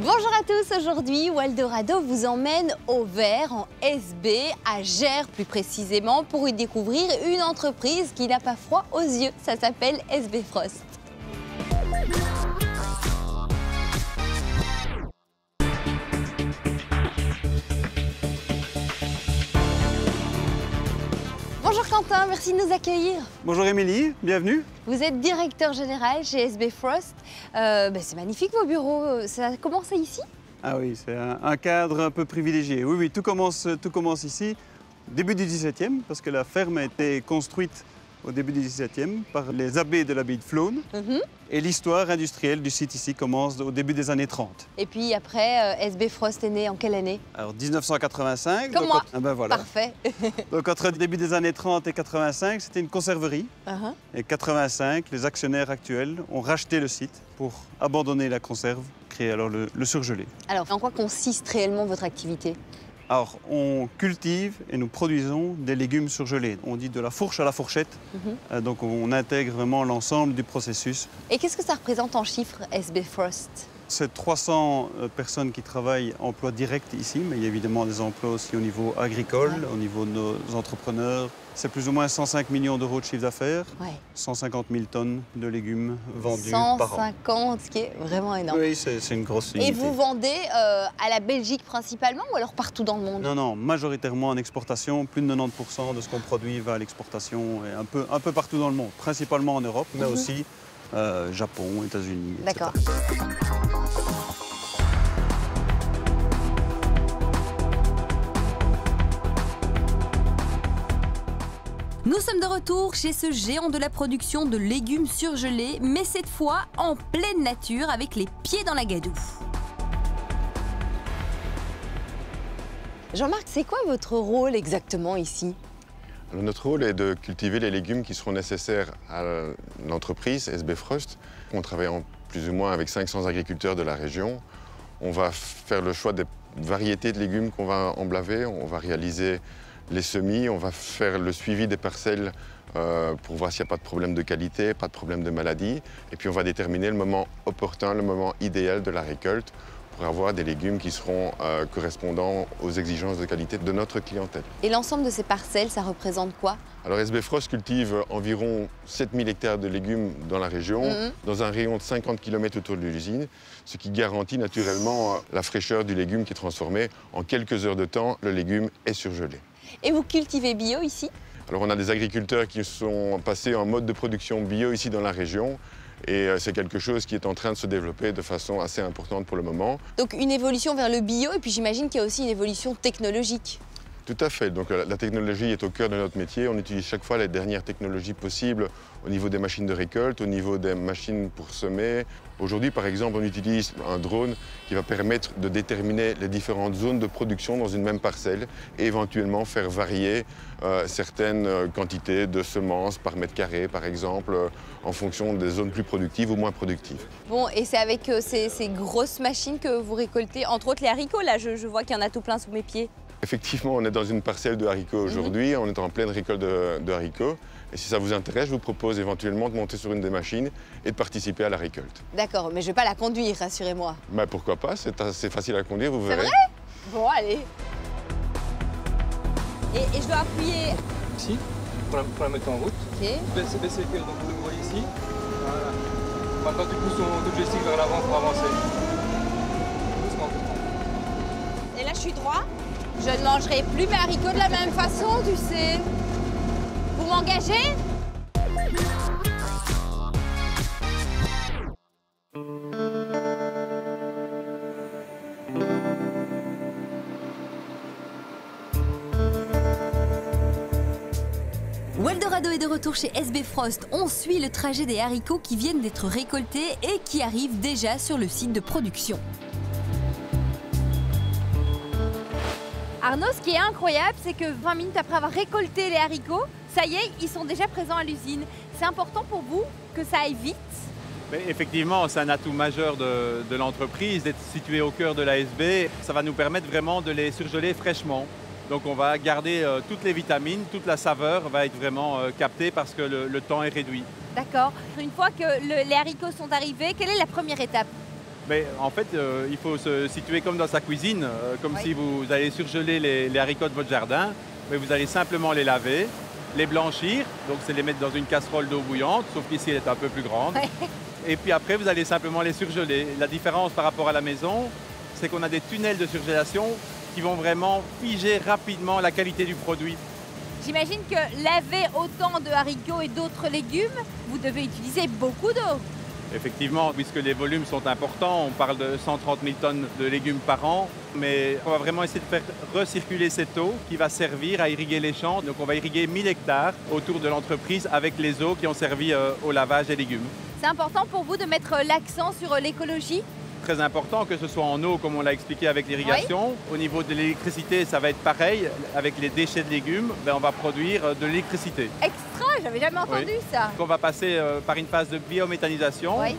Bonjour à tous, aujourd'hui Waldorado vous emmène au vert en SB, à Gers plus précisément, pour y découvrir une entreprise qui n'a pas froid aux yeux. Ça s'appelle SB Frost. Bonjour Quentin, merci de nous accueillir. Bonjour Émilie, bienvenue. Vous êtes directeur général chez SB Frost. C'est magnifique vos bureaux, ça commence ici? Ah oui, c'est un cadre un peu privilégié. Oui, tout commence ici, début du XVIIe, parce que la ferme a été construite au début du XVIIe par les abbés de l'abbaye de Flône. Et l'histoire industrielle du site ici commence au début des années 30. Et puis après, SB Frost est né en quelle année? Alors 1985. Comme moi. Ah ben voilà. Parfait. Donc entre le début des années 30 et 85, c'était une conserverie. Et 85, les actionnaires actuels ont racheté le site pour abandonner la conserve, créer alors le surgelé. Alors, en quoi consiste réellement votre activité? Alors, on cultive et nous produisons des légumes surgelés. On dit de la fourche à la fourchette. Donc, on intègre vraiment l'ensemble du processus. Et qu'est-ce que ça représente en chiffres, SB Frost? C'est 300 personnes qui travaillent emploi direct ici, mais il y a évidemment des emplois aussi au niveau agricole, au niveau de nos entrepreneurs. C'est plus ou moins 105 millions d'euros de chiffre d'affaires, 150 000 tonnes de légumes vendus par an. 150, ce qui est vraiment énorme. Oui, c'est une grosse unité. Et vous vendez à la Belgique principalement ou alors partout dans le monde? Non, majoritairement en exportation. Plus de 90% de ce qu'on produit va à l'exportation, et un peu partout dans le monde, principalement en Europe, mais aussi Japon, États-Unis, etc. D'accord. Nous sommes de retour chez ce géant de la production de légumes surgelés, mais cette fois en pleine nature avec les pieds dans la gadoue. Jean-Marc, c'est quoi votre rôle exactement ici? Alors, notre rôle est de cultiver les légumes qui seront nécessaires à l'entreprise SB Frost. On travaille plus ou moins avec 500 agriculteurs de la région. On va faire le choix des variétés de légumes qu'on va emblaver. On va réaliser les semis, on va faire le suivi des parcelles pour voir s'il n'y a pas de problème de qualité, pas de problème de maladie. Et puis on va déterminer le moment opportun, le moment idéal de la récolte pour avoir des légumes qui seront correspondants aux exigences de qualité de notre clientèle. Et l'ensemble de ces parcelles, ça représente quoi? Alors SB Frost cultive environ 7000 hectares de légumes dans la région, dans un rayon de 50 km autour de l'usine, ce qui garantit naturellement la fraîcheur du légume qui est transformé. En quelques heures de temps, le légume est surgelé. Et vous cultivez bio ici? Alors on a des agriculteurs qui sont passés en mode de production bio ici dans la région et c'est quelque chose qui est en train de se développer de façon assez importante pour le moment. Donc une évolution vers le bio et puis j'imagine qu'il y a aussi une évolution technologique. Tout à fait. Donc la technologie est au cœur de notre métier. On utilise chaque fois les dernières technologies possibles au niveau des machines de récolte, au niveau des machines pour semer. Aujourd'hui, par exemple, on utilise un drone qui va permettre de déterminer les différentes zones de production dans une même parcelle et éventuellement faire varier certaines quantités de semences par mètre carré, par exemple, en fonction des zones plus productives ou moins productives. Bon, et c'est avec ces grosses machines que vous récoltez, entre autres les haricots. Là, je vois qu'il y en a tout plein sous mes pieds. Effectivement, on est dans une parcelle de haricots aujourd'hui, on est en pleine récolte de haricots. Et si ça vous intéresse, je vous propose éventuellement de monter sur une des machines et de participer à la récolte. D'accord, mais je ne vais pas la conduire, rassurez-moi. Mais pourquoi pas, c'est assez facile à conduire, vous verrez. C'est vrai? Bon, allez. Et je dois appuyer... Ici, pour la mettre en route. Ok. Baissez le cœur, donc vous le voyez ici. Voilà. Maintenant, tu pousses ton joystick vers l'avant pour avancer. Doucement, doucement. Et là, je suis droit. Je ne mangerai plus mes haricots de la même façon, tu sais. Vous m'engagez? Waldorado est de retour chez SB Frost. On suit le trajet des haricots qui viennent d'être récoltés et qui arrivent déjà sur le site de production. Arnaud, ce qui est incroyable, c'est que 20 minutes après avoir récolté les haricots, ça y est, ils sont déjà présents à l'usine. C'est important pour vous que ça aille vite? Mais effectivement, c'est un atout majeur de l'entreprise d'être situé au cœur de l'ASB. Ça va nous permettre vraiment de les surgeler fraîchement. Donc on va garder toutes les vitamines, toute la saveur va être vraiment captée parce que le temps est réduit. D'accord. Une fois que les haricots sont arrivés, quelle est la première étape? Mais en fait, il faut se situer comme dans sa cuisine, comme si vous allez surgeler les haricots de votre jardin, mais vous allez simplement les laver, les blanchir, donc c'est les mettre dans une casserole d'eau bouillante, sauf qu'ici elle est un peu plus grande. Ouais. Et puis après, vous allez simplement les surgeler. La différence par rapport à la maison, c'est qu'on a des tunnels de surgélation qui vont vraiment figer rapidement la qualité du produit. J'imagine que laver autant de haricots et d'autres légumes, vous devez utiliser beaucoup d'eau. Effectivement, puisque les volumes sont importants, on parle de 130 000 tonnes de légumes par an, mais on va vraiment essayer de faire recirculer cette eau qui va servir à irriguer les champs. Donc on va irriguer 1000 hectares autour de l'entreprise avec les eaux qui ont servi au lavage des légumes. C'est important pour vous de mettre l'accent sur l'écologie? Très important que ce soit en eau, comme on l'a expliqué avec l'irrigation. Au niveau de l'électricité, ça va être pareil. Avec les déchets de légumes, on va produire de l'électricité. Extra, j'avais jamais entendu ça. On va passer par une phase de biométhanisation, Oui.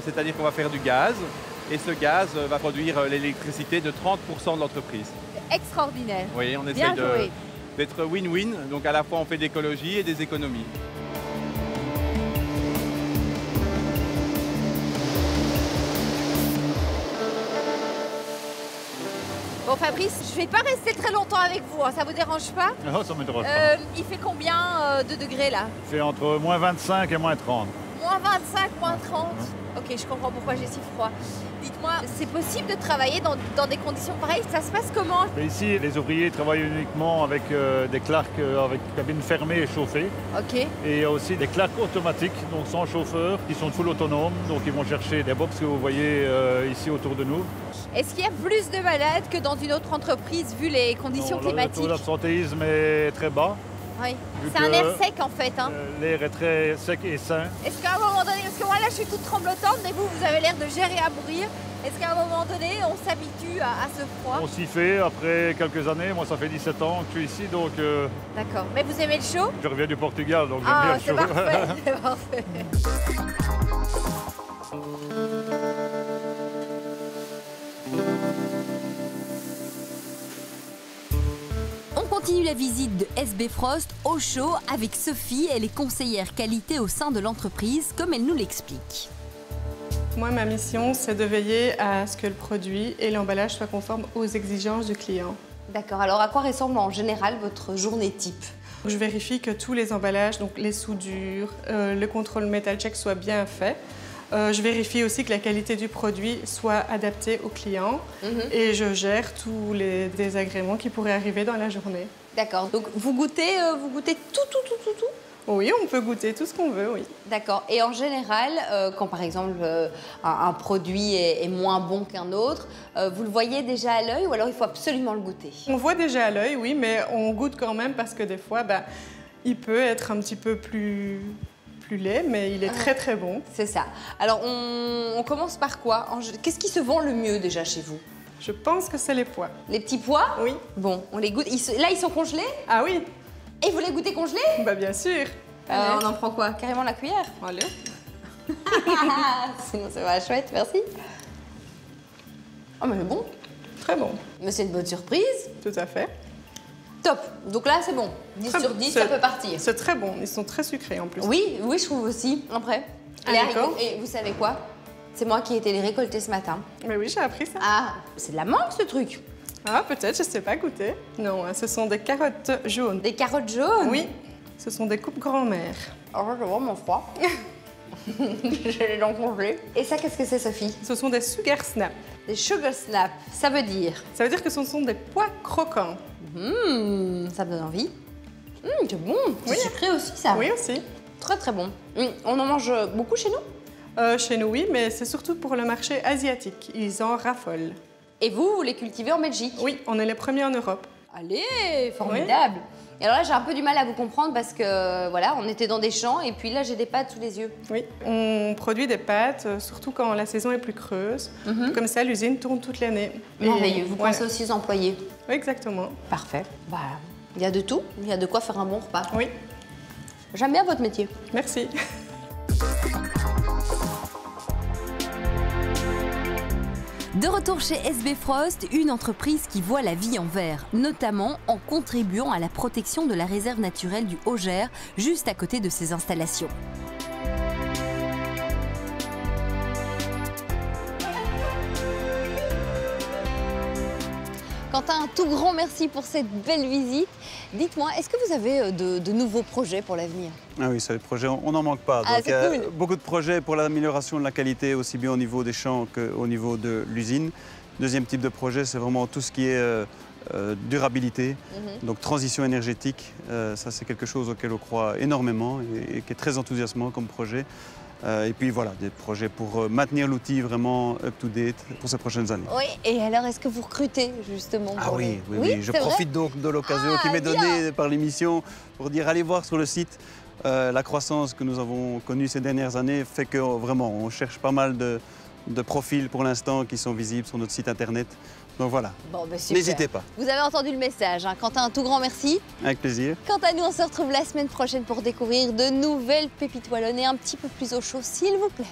c'est-à-dire qu'on va faire du gaz. Et ce gaz va produire l'électricité de 30% de l'entreprise. C'est extraordinaire. Oui, on Bien essaye joué. d'être win-win. Donc à la fois on fait de l'écologie et des économies. Bon Fabrice, je vais pas rester très longtemps avec vous, hein, ça vous dérange pas? Non, ça ne me dérange pas. Il fait combien de degrés là? Il fait entre moins 25 et moins 30. Moins 25, moins 30. Ok, je comprends pourquoi j'ai si froid. Dites-moi, c'est possible de travailler dans des conditions pareilles? Ça se passe comment? Mais ici, les ouvriers travaillent uniquement avec des clarks avec cabine fermée et chauffée. Ok. Et il y a aussi des clarks automatiques, donc sans chauffeur, qui sont full autonomes. Donc ils vont chercher des box que vous voyez ici autour de nous. Est-ce qu'il y a plus de malades que dans une autre entreprise vu les conditions Non, le climatiques? taux d'absentéisme est très bas. Oui. vu C'est un que, air sec en fait. Hein. L'air est très sec et sain. Est-ce qu'à un moment donné, parce que moi là je suis toute tremblotante, mais vous avez l'air de gérer à mourir. Est-ce qu'à un moment donné on s'habitue à ce froid? On s'y fait après quelques années. Moi, ça fait 17 ans que je suis ici, donc D'accord. Mais vous aimez le chaud? je reviens du Portugal, donc j'aime Ah, bien c'est le chaud. parfait, c'est parfait. On continue la visite de SB Frost au chaud avec Sophie. Elle est conseillère qualité au sein de l'entreprise, comme elle nous l'explique. Moi, ma mission, c'est de veiller à ce que le produit et l'emballage soient conformes aux exigences du client. D'accord, alors à quoi ressemble en général votre journée type? Je vérifie que tous les emballages, donc les soudures, le contrôle métal check soient bien faits. Je vérifie aussi que la qualité du produit soit adaptée au client et je gère tous les désagréments qui pourraient arriver dans la journée. D'accord, donc vous goûtez tout? Oui, on peut goûter tout ce qu'on veut, oui. D'accord, et en général, quand par exemple un produit est moins bon qu'un autre, vous le voyez déjà à l'œil ou alors il faut absolument le goûter? On voit déjà à l'œil, oui, mais on goûte quand même parce que des fois, il peut être un petit peu plus laid, mais il est très très bon. C'est ça. Alors on commence par quoi? Qu'est-ce qui se vend le mieux déjà chez vous? Je pense que c'est les pois. Les petits pois? Oui. Bon, on les goûte. Là, ils sont congelés? Ah oui, Et vous les goûtez congelés? bien sûr. On en prend quoi? Carrément la cuillère? Allez. Sinon, ça va chouette, merci. Oh, mais c'est bon. Très bon. Mais c'est une bonne surprise. Tout à fait. Top. Donc là, c'est bon. 10 Très sur bon. 10, ça peut partir. C'est très bon. Ils sont très sucrés en plus. Oui, je trouve aussi. Après. Ah, Les d'accord. haricots. Et vous savez quoi? C'est moi qui ai été les récolter ce matin. Mais oui, j'ai appris ça. Ah, c'est de la mangue ce truc. Ah, peut-être, je ne sais pas goûter. Non, ce sont des carottes jaunes. Des carottes jaunes? Oui, ce sont des coupes grand-mère. Oh, j'ai vraiment froid. J'ai les dents congelées. Et ça, qu'est-ce que c'est, Sophie? Ce sont des sugar snap. Des sugar snap. Ça veut dire? Ça veut dire que ce sont des pois croquants. Ça me donne envie. C'est bon. C'est Oui. sucré aussi, ça. Oui, aussi. Très, très bon. On en mange beaucoup chez nous? Chez nous, oui, mais c'est surtout pour le marché asiatique. Ils en raffolent. Et vous les cultivez en Belgique? Oui, on est les premiers en Europe. Allez, formidable. Et alors là, j'ai un peu du mal à vous comprendre parce que, voilà, on était dans des champs et puis là, j'ai des pâtes sous les yeux. Oui, on produit des pâtes, surtout quand la saison est plus creuse. Comme ça, l'usine tourne toute l'année. Merveilleux. Vous voilà. pensez aussi aux employés? Oui, exactement. Parfait. Voilà. Il y a de tout. Il y a de quoi faire un bon repas. Oui, J'aime bien votre métier. merci. De retour chez SB Frost, une entreprise qui voit la vie en vert, notamment en contribuant à la protection de la réserve naturelle du Haut-Gers, juste à côté de ses installations. Quentin, un tout grand merci pour cette belle visite. Dites-moi, est-ce que vous avez de nouveaux projets pour l'avenir? Ah oui, c'est le projet, on n'en manque pas. Ah, Donc, il y a cool. beaucoup de projets pour l'amélioration de la qualité, aussi bien au niveau des champs qu'au niveau de l'usine. Deuxième type de projet, c'est vraiment tout ce qui est durabilité, donc transition énergétique. Ça, c'est quelque chose auquel on croit énormément et qui est très enthousiasmant comme projet. Et puis voilà, des projets pour maintenir l'outil vraiment up-to-date pour ces prochaines années. Oui, et alors est-ce que vous recrutez justement Ah pour oui, les... oui, je c'est profite vrai donc de l'occasion Ah, qui m'est bien. donnée par l'émission pour dire allez voir sur le site. La croissance que nous avons connue ces dernières années fait que vraiment on cherche pas mal de profils pour l'instant qui sont visibles sur notre site internet. Donc voilà, Bon, ben super. n'hésitez pas. Vous avez entendu le message, hein. Quentin, un tout grand merci. Avec plaisir. Quant à nous, on se retrouve la semaine prochaine pour découvrir de nouvelles pépites wallonnes et un petit peu plus au chaud, s'il vous plaît.